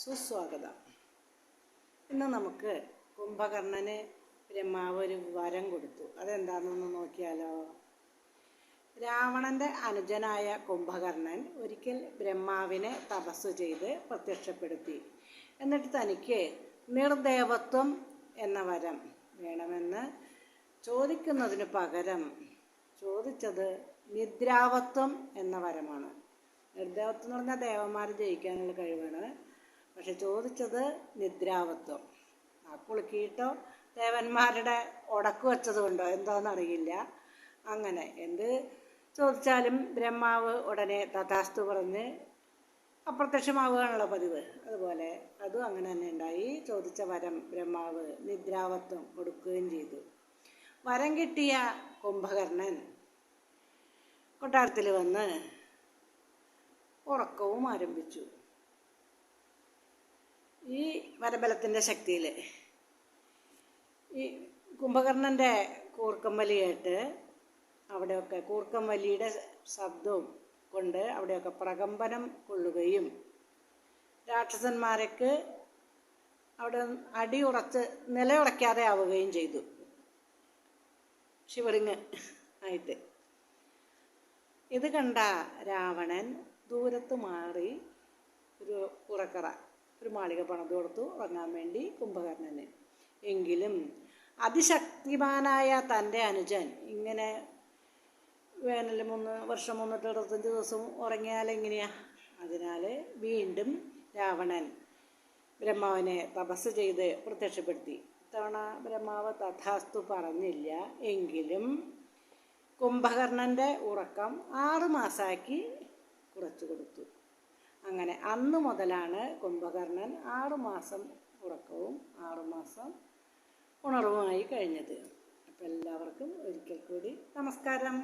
സുസ്വാഗതം. ഇന്ന് നമുക്ക് കുംഭകർണന് ബ്രഹ്മാവ് ഒരു വരം കൊടുത്തു. അതെന്താണെന്നൊന്ന് നോക്കിയാലോ. രാവണന്റെ അനുജനായ കുംഭകർണൻ ഒരിക്കൽ ബ്രഹ്മാവിനെ തപസ് ചെയ്ത് പ്രത്യക്ഷപ്പെടുത്തി. എന്നിട്ട് തനിക്ക് നിർദേവത്വം എന്ന വരം വേണമെന്ന് ചോദിക്കുന്നതിന് പകരം ചോദിച്ചത് നിദ്രാവത്വം എന്ന വരമാണ്. നിർദേവത്വം എന്ന് പറഞ്ഞാൽ ദേവന്മാർ ജയിക്കാനുള്ള കഴിവാണ്. പക്ഷെ ചോദിച്ചത് നിദ്രാവത്വം. ആ കുളുക്കിയിട്ടോ ദേവന്മാരുടെ ഉടക്ക് വെച്ചതുകൊണ്ടോ എന്താണെന്നറിയില്ല. അങ്ങനെ എന്ത് ചോദിച്ചാലും ബ്രഹ്മാവ് ഉടനെ തഥാസ്തു പറഞ്ഞ് അപ്രത്യക്ഷമാവുകയാണല്ലോ പതിവ്. അതുപോലെ അതും അങ്ങനെ തന്നെ ഉണ്ടായി. ചോദിച്ച വരം ബ്രഹ്മാവ് നിദ്രാവത്വം കൊടുക്കുകയും ചെയ്തു. വരം കിട്ടിയ കുംഭകർണൻ കൊട്ടാരത്തിൽ വന്ന് ഉറക്കവും ആരംഭിച്ചു. ഈ വരബലത്തിൻ്റെ ശക്തിയിൽ ഈ കുംഭകർണൻ്റെ കൂർക്കം വലി കേട്ട് അവിടെയൊക്കെ കൂർക്കം വലിയുടെ ശബ്ദവും കൊണ്ട് അവിടെയൊക്കെ പ്രകമ്പനം കൊള്ളുകയും രാക്ഷസന്മാർക്ക് അവിടെ അടിയുറച്ച് നിലയുറയ്ക്കാതെ ആവുകയും ചെയ്തു. ശിവറിങ് ആയിട്ട് ഇത് കണ്ട രാവണൻ ദൂരത്ത് മാറി ഒരു ഉറക്കറ ഒരു മാളിക പണിത് കൊടുത്തു ഉറങ്ങാൻ വേണ്ടി കുംഭകർണന്. എങ്കിലും അതിശക്തിമാനായ തൻ്റെ അനുജൻ ഇങ്ങനെ വേനൽ 3 വർഷം 365 ദിവസം ഉറങ്ങിയാൽ എങ്ങനെയാ? അതിനാൽ വീണ്ടും രാവണൻ ബ്രഹ്മാവിനെ തപസ് ചെയ്ത് പ്രത്യക്ഷപ്പെടുത്തി. ഇത്തവണ ബ്രഹ്മാവ് തഥാസ്തു പറഞ്ഞില്ല. എങ്കിലും കുംഭകർണൻ്റെ ഉറക്കം 6 മാസമാക്കി കുറച്ചു കൊടുത്തു. അങ്ങനെ അന്ന് മുതലാണ് കുംഭകർണൻ 6 മാസം ഉറക്കവും 6 മാസം ഉണർവുമായി കഴിഞ്ഞത്. അപ്പം എല്ലാവർക്കും ഒരിക്കൽ കൂടി നമസ്കാരം.